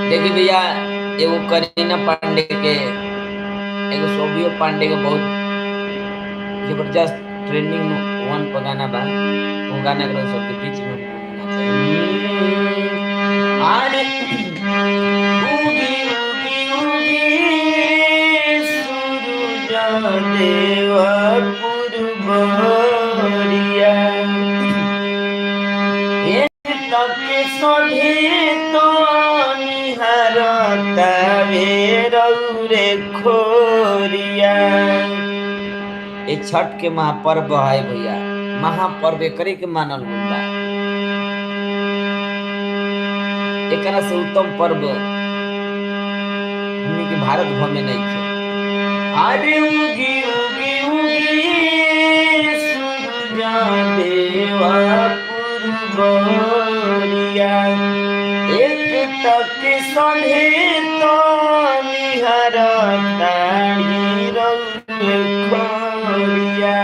देखिए भैया, एगो करीना पांडे के, एगो शोभियो पांडे के बहुत जबरदस्त ट्रेंडिंग वन पर गाना बा। वो गाना के सबके बीच में हम गुनगुनाते आरे उगी उगी उगी सूरज देवा पुरबरिया तक सधे तो निहारता रे खोरिया। ये छठ के महापर्व है भैया, महापर्व करे के मानल गइल बा। एकरा से उत्तम पर्व हमनी के भारत भर में नहीं थे। अरे उगी उगी उगी सूरज देवा पुरबरिया एक तक सधे तो निहारता खोरिया।